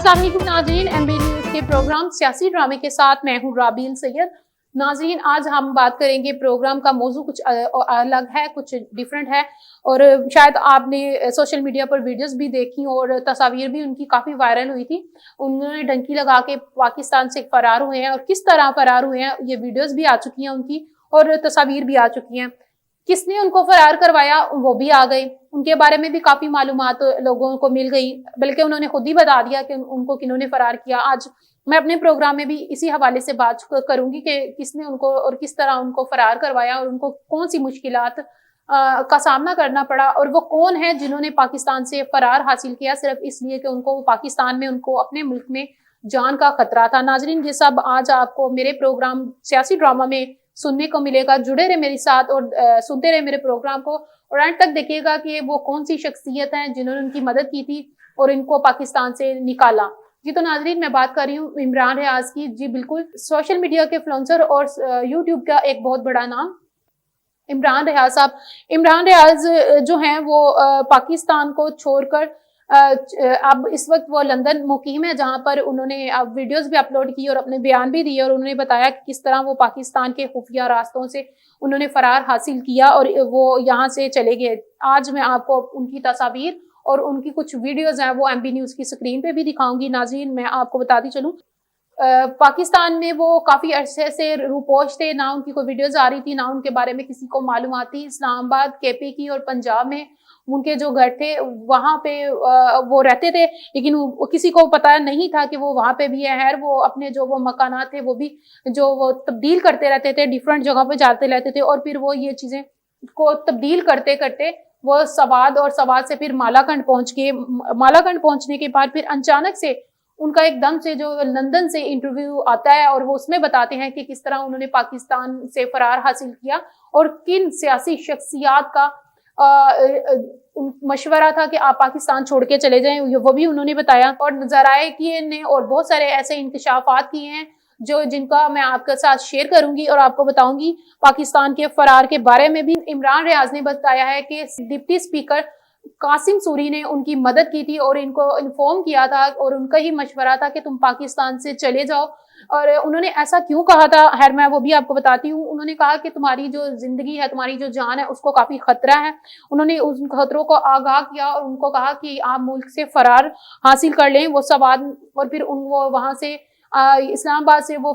अस्सलाम वालेकुम नाज़रीन, MB न्यूज़ के प्रोग्राम सियासी ड्रामे के साथ मैं हूँ राबील सैयद। नाज़रीन, आज हम बात करेंगे, प्रोग्राम का मौजू कुछ अलग है, कुछ डिफरेंट है और शायद आपने सोशल मीडिया पर वीडियोस भी देखी और तस्वीर भी उनकी काफ़ी वायरल हुई थी। उन्होंने डंकी लगा के पाकिस्तान से फरार हुए हैं और किस तरह फरार हुए हैं ये वीडियोस भी आ चुकी हैं उनकी और तस्वीर भी आ चुकी हैं। किसने उनको फरार करवाया वो भी आ गए, उनके बारे में भी काफी मालूमात लोगों को मिल गई, बल्कि उन्होंने खुद ही बता दिया कि उनको किन्होंने फरार किया। आज मैं अपने प्रोग्राम में भी इसी हवाले से बात करूंगी कि किसने उनको और किस तरह उनको फरार करवाया और उनको कौन सी मुश्किलात का सामना करना पड़ा और वो कौन है जिन्होंने पाकिस्तान से फरार हासिल किया सिर्फ इसलिए कि उनको पाकिस्तान में उनको अपने मुल्क में जान का खतरा था। नाजरीन, ये सब आज आपको मेरे प्रोग्राम सियासी ड्रामा में सुनने को मिलेगा। जुड़े रहे मेरे साथ और सुनते रहे मेरे प्रोग्राम को और एंड तक देखिएगा कि वो कौन सी शख्सियत हैं जिन्होंने उनकी मदद की थी और इनको पाकिस्तान से निकाला। जी तो नाजरीन, मैं बात कर रही हूँ इमरान रियाज की। जी बिल्कुल, सोशल मीडिया के इन्फ्लुएंसर और यूट्यूब का एक बहुत बड़ा नाम इमरान रियाज साहब। इमरान रियाज जो हैं वो पाकिस्तान को छोड़कर अब इस वक्त वो लंदन मुकीम है, जहां पर उन्होंने अब वीडियोस भी अपलोड की और अपने बयान भी दिए और उन्होंने बताया कि किस तरह वो पाकिस्तान के खुफिया रास्तों से उन्होंने फरार हासिल किया और वो यहाँ से चले गए। आज मैं आपको उनकी तस्वीर और उनकी कुछ वीडियोस हैं वो MB न्यूज़ की स्क्रीन पे भी दिखाऊंगी। नाज़रीन, मैं आपको बताती चलूं, पाकिस्तान में वो काफी अरसे से रूपोश थे, ना उनकी कोई वीडियोस आ रही थी, ना उनके बारे में किसी को मालूमात थी। इस्लामाबाद, KP की और पंजाब में उनके जो घर थे वहां पे वो रहते थे, लेकिन किसी को पता नहीं था कि वो वहां पे भी है। वो अपने जो वो मकानात थे वो भी जो वो तब्दील करते रहते थे, डिफरेंट जगह पे जाते रहते थे और फिर वो ये चीजें को तब्दील करते करते वो सवाद और सवाद से फिर मालाकंड मालाकंड पहुंचने के बाद फिर अचानक से उनका एकदम से जो लंदन से इंटरव्यू आता है और वो उसमें बताते हैं कि किस तरह उन्होंने पाकिस्तान से फरार हासिल किया और किन सियासी शख्सियात का मशवरा था कि आप पाकिस्तान छोड़ के चले जाएं, वो भी उन्होंने बताया। और ज़राए की ने और बहुत सारे ऐसे इंकशाफात किए हैं जिनका मैं आपके साथ शेयर करूंगी और आपको बताऊंगी। पाकिस्तान के फरार के बारे में भी इमरान रियाज ने बताया है कि डिप्टी स्पीकर कासिम सूरी ने उनकी मदद की थी और इनको इन्फॉर्म किया था और उनका ही मशवरा था कि तुम पाकिस्तान से चले जाओ। और उन्होंने ऐसा क्यों कहा था, खैर मैं वो भी आपको बताती हूँ। उन्होंने कहा कि तुम्हारी जो जिंदगी है, तुम्हारी जो जान है, उसको काफी खतरा है। उन्होंने उन खतरों को आगाह किया और उनको कहा कि आप मुल्क से फरार हासिल कर लें। वो सवाद और फिर वो वहां से इस्लामाबाद से वो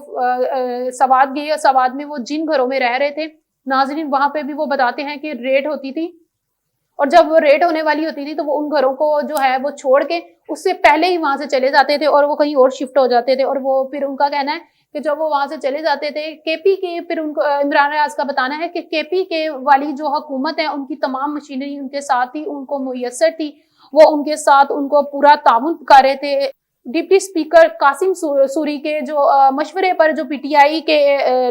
सवाद गए और सवाद में वो जिन घरों में रह रहे थे, नाजरीन, वहां पे भी वो बताते हैं कि रेड होती थी और जब वो रेड होने वाली होती थी तो वो उन घरों को जो है वो छोड़ के उससे पहले ही वहां से चले जाते थे और वो कहीं और शिफ्ट हो जाते थे। और वो फिर उनका कहना है कि जब वो वहां से चले जाते थे KP के, फिर उनको इमरान रियाज का बताना है कि KP के वाली जो हुकूमत है उनकी तमाम मशीनरी उनके साथ ही उनको मुयस्सर थी, वो उनके साथ उनको पूरा ताउन कर रहे थे। डिप्टी स्पीकर कासिम सूरी के जो मशवरे पर जो PTI के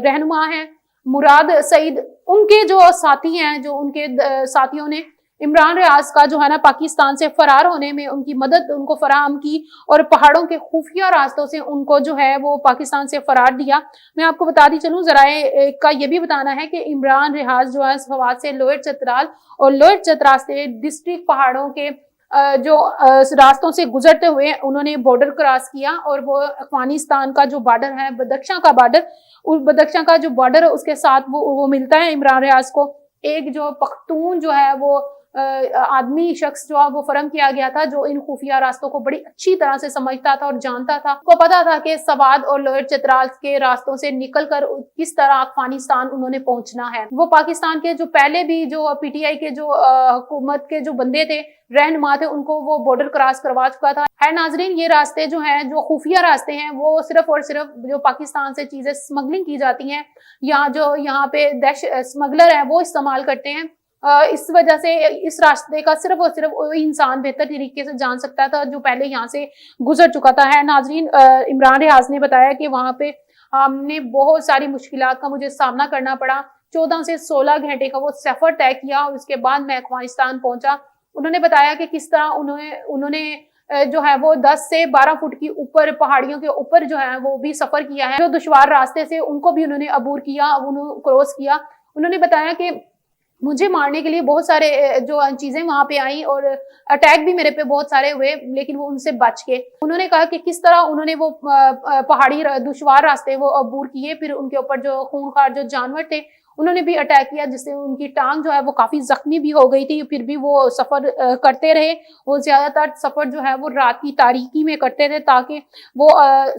रहनुमा हैं मुराद सईद, उनके जो साथी हैं, जो उनके साथियों ने इमरान रियाज का जो है ना पाकिस्तान से फरार होने में उनकी मदद उनको फराहम की और पहाड़ों के खुफिया रास्तों से उनको जो है वो पाकिस्तान से फरार दिया। मैं आपको बताती चलूं, जराए का ये भी बताना है कि इमरान रियाज जो है फवाद से लोअर चतराल और लोअर चतराल से डिस्ट्रिक्ट पहाड़ों के जो रास्तों से गुजरते हुए उन्होंने बॉर्डर क्रॉस किया और वो अफगानिस्तान का जो बॉर्डर है, बदख्शां का बॉर्डर, उस बदख्शां का जो बॉर्डर है उसके साथ वो मिलता है इमरान रियाज को। एक जो पख्तून जो है वो आदमी शख्स जो है वो फर्म किया गया था, जो इन खुफिया रास्तों को बड़ी अच्छी तरह से समझता था और जानता था। को पता था कि सवाद और लोअर चतराल के रास्तों से निकलकर किस तरह अफगानिस्तान उन्होंने पहुंचना है। वो पाकिस्तान के जो पहले भी जो PTI के जो हुकूमत के जो बंदे थे, रहनुमा थे, उनको वो बॉर्डर क्रॉस करवा चुका था। है नाजरीन, ये रास्ते जो हैं, जो खुफिया रास्ते हैं, वो सिर्फ और सिर्फ जो पाकिस्तान से चीजें स्मगलिंग की जाती हैं या जो यहाँ पे स्मगलर है वो इस्तेमाल करते हैं। इस वजह से इस रास्ते का सिर्फ और सिर्फ वही इंसान बेहतर तरीके से जान सकता था जो पहले यहाँ से गुजर चुका था। है नाजरीन, इमरान रियाज ने बताया कि वहां पे हमने बहुत सारी मुश्किलात का मुझे सामना करना पड़ा। 14 से 16 घंटे का वो सफर तय किया और उसके बाद मैं अफगानिस्तान पहुंचा। उन्होंने बताया कि किस तरह उन्होंने जो है वो 10 से 12 फुट की ऊपर पहाड़ियों के ऊपर जो है वो भी सफर किया है। जो दुश्वार रास्ते से उनको भी उन्होंने अबूर किया, उन्होंने क्रॉस किया। उन्होंने बताया कि मुझे मारने के लिए बहुत सारे जो चीजें वहां पे आई और अटैक भी मेरे पे बहुत सारे हुए, लेकिन वो उनसे बच के। उन्होंने कहा कि किस तरह उन्होंने वो पहाड़ी दुश्वार रास्ते वो अबूर किए, फिर उनके ऊपर जो खूंखार जो जानवर थे उन्होंने भी अटैक किया, जिससे उनकी टांग जो है वो काफी जख्मी भी हो गई थी, फिर भी वो सफर करते रहे। वो ज्यादातर सफर जो है वो रात की तारीकी में करते थे, ताकि वो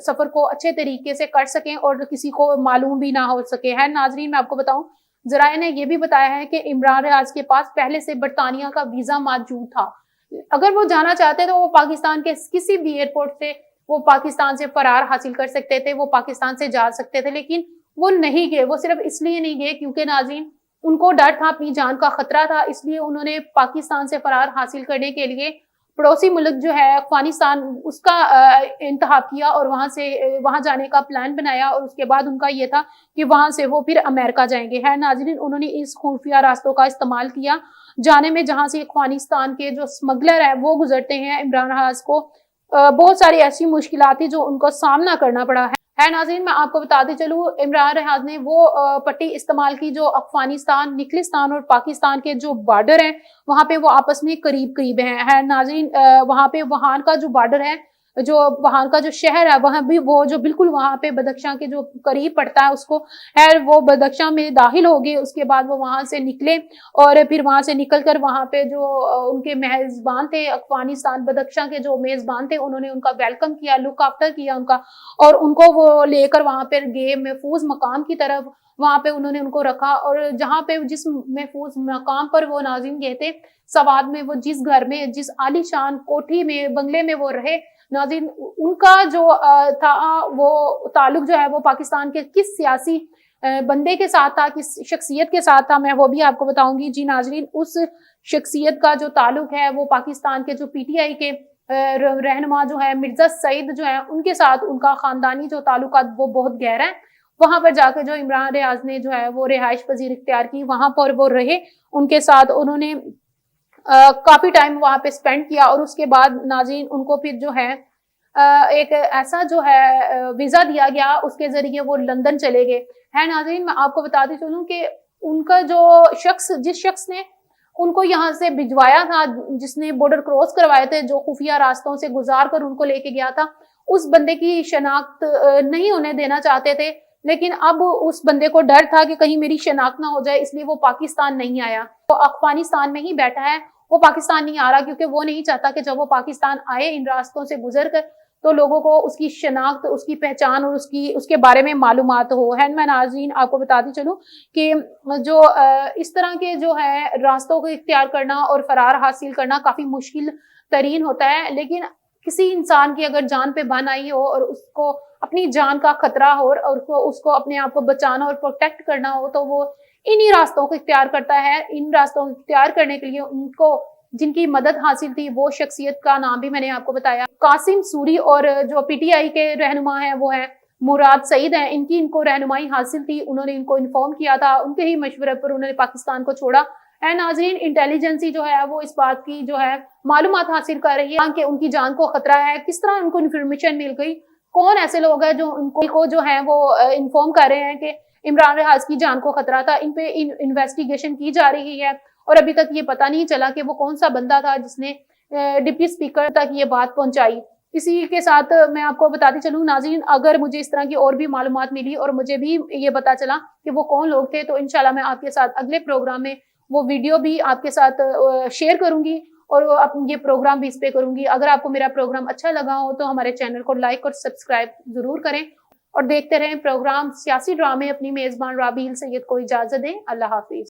सफर को अच्छे तरीके से कर सकें और किसी को मालूम भी ना हो सके। है नाजरीन, मैं आपको बताऊं, जराये ने यह भी बताया है कि इमरान रियाज के पास पहले से बरतानिया का वीजा मौजूद था। अगर वो जाना चाहते तो वो पाकिस्तान के किसी भी एयरपोर्ट से वो पाकिस्तान से फरार हासिल कर सकते थे, वो पाकिस्तान से जा सकते थे, लेकिन वो नहीं गए। वो सिर्फ इसलिए नहीं गए क्योंकि नाज़रीन उनको डर था, अपनी जान का खतरा था, इसलिए उन्होंने पाकिस्तान से फरार हासिल करने के लिए पड़ोसी मुल्क जो है अफगानिस्तान उसका इंतखाब किया और वहां जाने का प्लान बनाया, और उसके बाद उनका ये था कि वहां से वो फिर अमेरिका जाएंगे। है नाज़रीन, उन्होंने इस खुफिया रास्तों का इस्तेमाल किया जाने में, जहां से अफगानिस्तान के जो स्मगलर है वो गुजरते हैं। इमरान हाज को बहुत सारी ऐसी मुश्किलात थी जो उनको सामना करना पड़ा है नाज़रीन, मैं आपको बताते चलूँ, इमरान रियाज ने वो पट्टी इस्तेमाल की जो अफगानिस्तान, निकलिस्तान और पाकिस्तान के जो बॉर्डर हैं वहां पे वो आपस में करीब करीब है नाज़रीन। वहां पे वहां का जो बॉर्डर है, जो वहां का जो शहर है, वहां भी वो जो बिल्कुल वहां पे बदख्शां के जो करीब पड़ता है उसको है, वो बदख्शां में दाखिल हो गए। उसके बाद वो वहां से निकले और फिर वहां से निकलकर वहां पे जो उनके मेजबान थे, अफगानिस्तान बदख्शां के जो मेजबान थे, उन्होंने उनका वेलकम किया, लुक आफ्टर किया उनका, और उनको वो लेकर वहां पर गए महफूज मकाम की तरफ। वहां पे उन्होंने उनको रखा, और जहां पे जिस महफूज मकाम पर वो नाज़रीन गए थे, सवाद में, वो जिस घर में, जिस आलीशान कोठी में, बंगले में वो रहे नाज़रीन, उनका जो था वो ताल्लुक जो है वो पाकिस्तान के किस सियासी बंदे के साथ था, किस शख्सियत के साथ था, मैं वो भी आपको बताऊंगी। जी नाज़रीन, उस शख्सियत का जो ताल्लुक है वो पाकिस्तान के जो पीटीआई के रहनुमा जो है मिर्जा सईद जो है उनके साथ, उनका खानदानी जो ताल्लुकात वो बहुत गहरा है। वहां पर जाकर जो इमरान रियाज ने जो है वो रिहाइश पजीर इख्तियार की, वहां पर वो रहे, उनके साथ उन्होंने काफी टाइम वहां पे स्पेंड किया, और उसके बाद नाज़रीन उनको फिर जो है एक ऐसा जो है वीजा दिया गया, उसके जरिए वो लंदन चले गए। है नाज़रीन, मैं आपको बताती चलूं कि उनका जो जिस शख्स ने उनको यहाँ से भिजवाया था, जिसने बॉर्डर क्रॉस करवाए थे, जो खुफिया रास्तों से गुजार कर उनको लेके गया था, उस बंदे की शनाख्त नहीं होने देना चाहते थे, लेकिन अब उस बंदे को डर था कि कहीं मेरी शनाख्त ना हो जाए, इसलिए वो पाकिस्तान नहीं आया। वो अफगानिस्तान में ही बैठा है, वो पाकिस्तान नहीं आ रहा, क्योंकि वो नहीं चाहता कि जब वो पाकिस्तान आए इन रास्तों से गुजर कर, तो लोगों को उसकी शनाख्त, उसकी पहचान और उसके बारे में मालूमात हो। है मैं नाज़रीन आपको बताती चलूं कि जो इस तरह के जो है रास्तों को इख्तियार करना और फरार हासिल करना काफी मुश्किल तरीन होता है, लेकिन किसी इंसान की अगर जान पे बन आई हो और उसको अपनी जान का खतरा हो और उसको अपने आप को बचाना और प्रोटेक्ट करना हो, तो वो इन्हीं रास्तों को इख्तियार करता है। इन रास्तों को इख्तियार करने के लिए उनको जिनकी मदद हासिल थी, वो शख्सियत का नाम भी मैंने आपको बताया, कासिम सूरी, और जो पीटीआई के रहनुमा है वो है मुराद सईद है, इनको रहनुमाई हासिल थी, उन्होंने इनको इन्फॉर्म किया था, उनके ही मशवरे पर उन्होंने पाकिस्तान को छोड़ा। है नाज़रीन, इंटेलिजेंसी जो है वो इस बात की जो है मालूमात हासिल कर रही है कि उनकी जान को खतरा है, किस तरह उनको इन्फॉर्मेशन मिल गई, कौन ऐसे लोग हैं जो उनको जो है वो इन्फॉर्म कर रहे हैं कि इमरान रियाज की जान को खतरा था। इन पे इन्वेस्टिगेशन की जा रही है, और अभी तक ये पता नहीं चला कि वो कौन सा बंदा था जिसने डिप्टी स्पीकर तक ये बात पहुंचाई। इसी के साथ मैं आपको बताती चलूं नाज़रीन, अगर मुझे इस तरह की और भी मालूमात मिली और मुझे भी ये पता चला कि वो कौन लोग थे, तो इंशाल्लाह मैं आपके साथ अगले प्रोग्राम में वो वीडियो भी आपके साथ शेयर करूंगी, और ये प्रोग्राम भी इस पे करूंगी। अगर आपको मेरा प्रोग्राम अच्छा लगा हो तो हमारे चैनल को लाइक और सब्सक्राइब जरूर करें, और देखते रहें प्रोग्राम सियासी ड्रामे। अपनी मेजबान राबील सैयद को इजाजत दें। अल्लाह हाफिज।